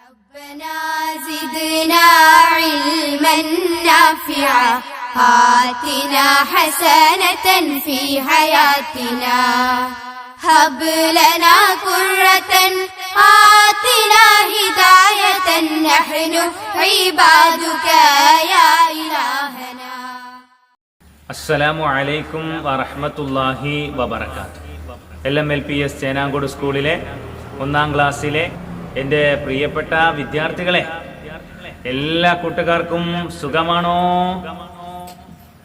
ربنا زدنا علما نافعا آتنا حسنة في حياتنا هب لنا قرة آتنا هداية نحن عبادك يا إلهنا. അസ്സലാമു അലൈക്കും വറഹ്മത്തുള്ളാഹി വബറകാതുഹു. LMLPS ചേനാങ്കോട് സ്കൂളിലെ 1ാം ക്ലാസ്സിലെ എൻ്റെ പ്രിയപ്പെട്ട വിദ്യാർത്ഥികളെ, എല്ലാ കൂട്ടുകാർക്കും സുഖമാണോ?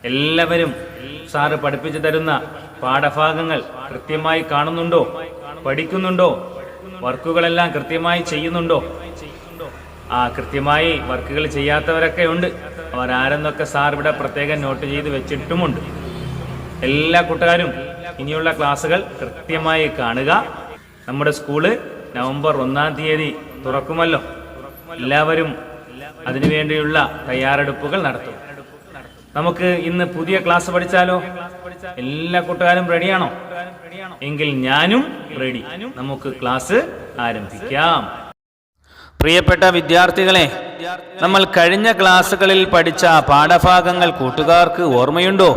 എല്ലാവരും സാറ് പഠിപ്പിച്ചു തരുന്ന പാഠഭാഗങ്ങൾ കൃത്യമായി കാണുന്നുണ്ടോ? പഠിക്കുന്നുണ്ടോ? വർക്കുകളെല്ലാം കൃത്യമായി ചെയ്യുന്നുണ്ടോ? കൃത്യമായി വർക്കുകൾ ചെയ്യാത്തവരൊക്കെ ഉണ്ട്. അവരാരെന്നൊക്കെ സാർ ഇവിടെ പ്രത്യേകം നോട്ട് ചെയ്ത് വെച്ചിട്ടുമുണ്ട്. എല്ലാ കൂട്ടുകാരും ഇനിയുള്ള ക്ലാസ്സുകൾ കൃത്യമായി കാണുക. നമ്മുടെ സ്കൂള് നവംബർ 1-ാം തീയതി തുറക്കുമല്ലോ. എല്ലാവരും അതിനുവേണ്ടിയുള്ള തയ്യാറെടുപ്പുകൾ നടത്തും. നമുക്ക് ഇന്ന് പുതിയ ക്ലാസ് പഠിച്ചാലോ? എല്ലാ കൂട്ടുകാരും റെഡിയാണോ? എങ്കിൽ ഞാനും റെഡി. നമുക്ക് ക്ലാസ് ആരംഭിക്കാം. പ്രിയപ്പെട്ട വിദ്യാർത്ഥികളെ, നമ്മൾ കഴിഞ്ഞ ക്ലാസ്സുകളിൽ പഠിച്ച പാഠഭാഗങ്ങൾ കൂട്ടുകാർക്ക് ഓർമ്മയുണ്ടോ?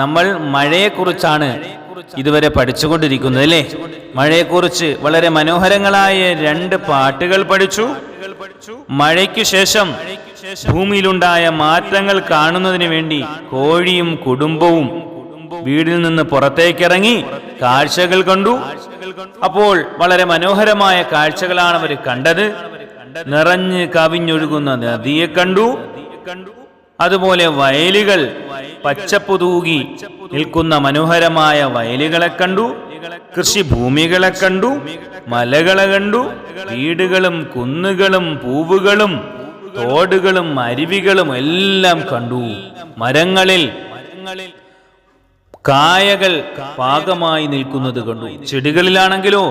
നമ്മൾ മഴയെക്കുറിച്ചാണ് ഇതുവരെ പഠിച്ചുകൊണ്ടിരിക്കുന്നത് അല്ലേ? മഴയെക്കുറിച്ച് വളരെ മനോഹരങ്ങളായ 2 പാട്ടുകൾ പഠിച്ചു. മഴയ്ക്കു ശേഷം ഭൂമിയിലുണ്ടായ മാറ്റങ്ങൾ കാണുന്നതിന് വേണ്ടി കോഴിയും കുടുംബവും വീടിൽ നിന്ന് പുറത്തേക്കിറങ്ങി കാഴ്ചകൾ കണ്ടു. അപ്പോൾ വളരെ മനോഹരമായ കാഴ്ചകളാണ് അവർ കണ്ടത്. നിറഞ്ഞ് കവിഞ്ഞൊഴുകുന്ന നദിയെ കണ്ടു. അതുപോലെ വയലുകൾ, പച്ചപ്പു തൂകി നിൽക്കുന്ന മനോഹരമായ വയലുകളെ കണ്ടു. കൃഷിഭൂമികളെ കണ്ടു. മലകളെ കണ്ടു. വീടുകളും കുന്നുകളും പൂവുകളും തോടുകളും അരുവികളും എല്ലാം കണ്ടു. മരങ്ങളിൽ കായകൾ പാകമായി നിൽക്കുന്നത് കണ്ടു. ചെടികളിലാണെങ്കിലോ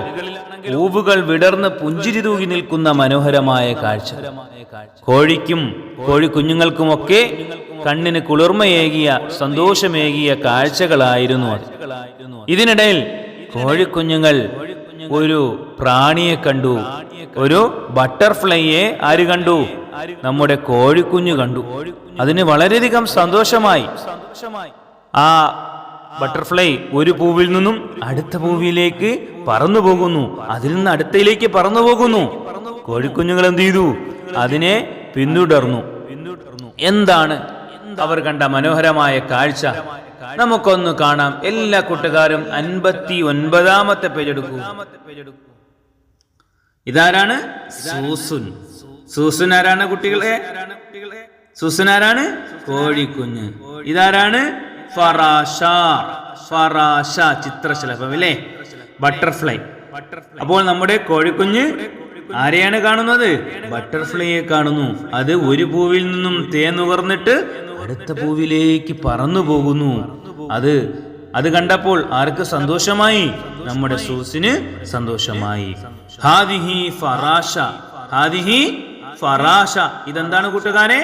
പൂവുകൾ വിടർന്ന് പുഞ്ചിരി തൂകി നിൽക്കുന്ന മനോഹരമായ കാഴ്ച. കോഴിക്കും കോഴിക്കുഞ്ഞുങ്ങൾക്കുമൊക്കെ കണ്ണിന് കുളിർമയേകിയ സന്തോഷമേകിയ കാഴ്ചകളായിരുന്നു അത്. ഇതിനിടയിൽ കോഴിക്കുഞ്ഞുങ്ങൾ ഒരു പ്രാണിയെ കണ്ടു. ഒരു ബട്ടർഫ്ലൈയെ ആര് കണ്ടു? നമ്മുടെ കോഴിക്കുഞ്ഞു കണ്ടു. അതിന് വളരെയധികം സന്തോഷമായി. ആ ബട്ടർഫ്ലൈ ഒരു പൂവിൽ നിന്നും അടുത്ത പൂവിലേക്ക് പറന്നു പോകുന്നു. അതിൽ നിന്ന് അടുത്തയിലേക്ക് പറന്നു പോകുന്നു. കോഴിക്കുഞ്ഞുങ്ങൾ എന്ത് ചെയ്തു? അതിനെ പിന്തുടർന്നു. എന്താണ് അവർ കണ്ട മനോഹരമായ കാഴ്ച? നമുക്കൊന്ന് കാണാം. എല്ലാ കൂട്ടുകാരും 59-ാമത്തെ പേജ് എടുക്കൂ. ഇതാരാണ്? സൂസുൻ. സൂസുൻ ആരാണ് കുട്ടികളെ? സൂസുൻ ആരാണ്? കോഴിക്കുഞ്ഞ്. ഇതാരാണ്? ഫറാഷ. ഫറാഷ ചിത്രശലഭം അല്ലേ? ബട്ടർഫ്ലൈ. അപ്പോൾ നമ്മുടെ കോഴിക്കുഞ്ഞ് ആരെയാണ് കാണുന്നത്? ബട്ടർഫ്ലൈയെ കാണുന്നു. അത് ഒരു പൂവിൽ നിന്നും തേൻ നുകർന്നിട്ട് അടുത്ത പൂവിലേക്ക് പറന്നു പോകുന്നു. അത് കണ്ടപ്പോൾ ആർക്ക് സന്തോഷമായി? നമ്മുടെ സൂസിന് സന്തോഷമായി. ഹാദിഹി ഫറാഷ. ഹാദിഹി ഫറാഷ. ഇതെന്താണ് കൂട്ടുകാരെ?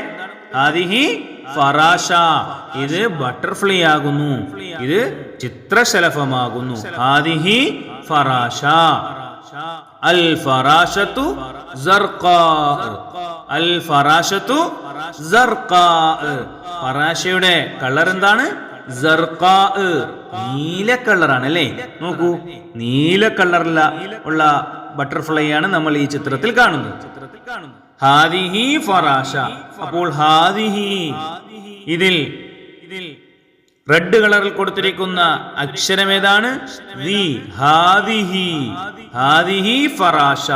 ഹാദിഹി ഫറാഷ. ഇത് ബട്ടർഫ്ലൈ ആകുന്നു. ഇത് ചിത്രശലഭമാകുന്നു. ഹാദിഹി ഫറാഷ. അൽ ഫറാഷത്തു സർഖാ. അൽ ഫറാഷത്തു സർഖാ. ഫറാഷയുടെ കളർ എന്താണ്? സർഖാ. നീല കളറാണ് അല്ലേ? നോക്കൂ, നീല കളറിൽ ഉള്ള ബട്ടർഫ്ലൈ ആണ് നമ്മൾ ഈ ചിത്രത്തിൽ കാണുന്നത്. ഹാദിഹി ഫറാഷ. അപ്പോൾ ഹാദിഹി, ഇതിൽ റെഡ് കളറിൽ കൊടുത്തിരിക്കുന്ന അക്ഷരം ഏതാണ്? ഹാദിഹി. ഹാദിഹി ഫറാഷ.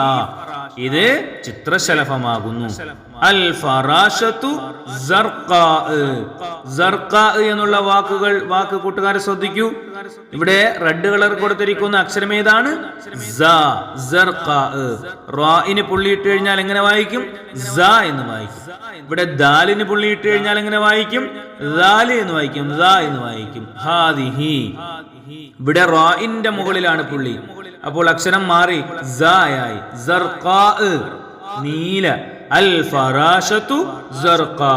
ഇത് ചിത്രശലഭമാകുന്നു. അൽ ഫറാഷത്തു സർഖാ. സർഖാ എന്നുള്ള വാക്ക് കൂട്ടുകാരെ ശ്രദ്ധിക്കൂ. ഇവിടെ റെഡ് കളർ കൊടുത്തിരിക്കുന്ന അക്ഷരം ഏതാണ്? സർഖാ. റാഇന് പുള്ളിയിട്ട് കഴിഞ്ഞാൽ എങ്ങനെ വായിക്കും? സ എന്ന് വായിക്കും. ഇവിടെ ദാലിന് പുള്ളിയിട്ട് കഴിഞ്ഞാൽ എങ്ങനെ വായിക്കും? ദാല് എന്ന് വായിക്കും. ദ എന്ന് വായിക്കും. ഹാദിഹി. ഇവിടെ റാഇന്റെ മുകളിലാണ് പുള്ളി. അപ്പോൾ അക്ഷരം മാറി സ ആയി. സർഖാ, നീല. അൽ ഫറാഷത്തു സർഖാ.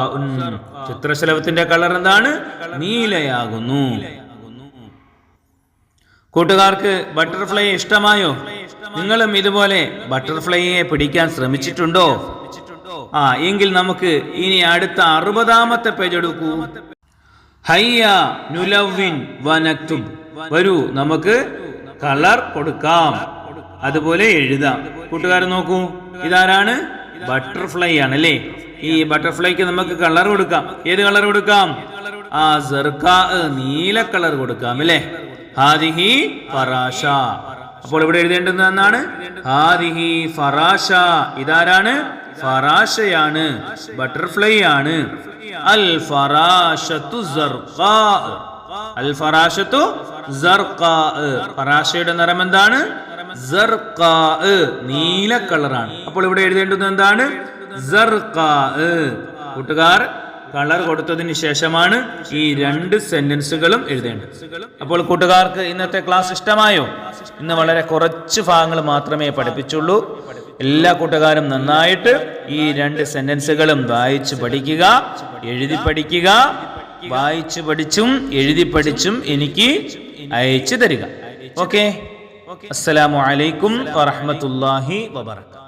ചിത്രശലഭത്തിന്റെ കളർ എന്താണ്? നീലയാകുന്നു. കൂട്ടുകാർക്ക് ബട്ടർഫ്ലൈ ഇഷ്ടമായോ? നിങ്ങളും ഇതുപോലെ ബട്ടർഫ്ലൈയെ പിടിക്കാൻ ശ്രമിച്ചിട്ടുണ്ടോ? എങ്കിൽ നമുക്ക് ഇനി അടുത്ത 60-ാമത്തെ പേജ് എടുക്കൂ. ഹയ്യ നുലവ്വിൻ വനക്തുബ്. വരൂ നമുക്ക് കളർ കൊടുക്കാം, അതുപോലെ എഴുതാം. കൂട്ടുകാർ നോക്കൂ, ഇതാരാണ്? ബട്ടർഫ്ലൈ ആണ് അല്ലേ? ഈ ബട്ടർഫ്ലൈക്ക് നമുക്ക് കളർ കൊടുക്കാം. ഏത് കളർ കൊടുക്കാം? സർക്കാ, നീല കളർ കൊടുക്കാം അല്ലേ? ഹാദിഹി ഫറാഷ. അപ്പോൾ ഇവിടെ എഴുതേണ്ടുന്നത് എന്നാണ്? ഹാദിഹി ഫറാഷ. ഇതാരാണ്? ഫറാഷയാണ്, ബട്ടർഫ്ലൈ ആണ്. അൽ ഫറാഷത്തു സർഖാ. അൽ ഫറാഷത്തു സർഖാ. ഫറാഷയുടെ നിറം എന്താണ്? സർഖാ, നീല കളറാണ്. അപ്പോൾ ഇവിടെ എഴുതേണ്ടുന്നത് എന്താണ്? സർഖാ. കൂട്ടുകാർ കളർ കൊടുത്തതിന് ശേഷമാണ് ഈ 2 സെന്റൻസുകളും എഴുതേണ്ടത്. അപ്പോൾ കൂട്ടുകാർക്ക് ഇന്നത്തെ ക്ലാസ് ഇഷ്ടമായോ? ഇന്ന് വളരെ കുറച്ച് ഭാഗങ്ങൾ മാത്രമേ പഠിപ്പിച്ചുള്ളൂ. എല്ലാ കൂട്ടുകാരും നന്നായിട്ട് ഈ 2 സെന്റൻസുകളും വായിച്ചു പഠിക്കുക, എഴുതി പഠിക്കുക. വായിച്ചു പഠിച്ചും എഴുതി പഠിച്ചും എനിക്ക് അയച്ചു തരിക. ഓക്കെ. അസ്സലാമു അലൈക്കും വറഹ്മത്തുള്ളാഹി വബറകാതുഹു.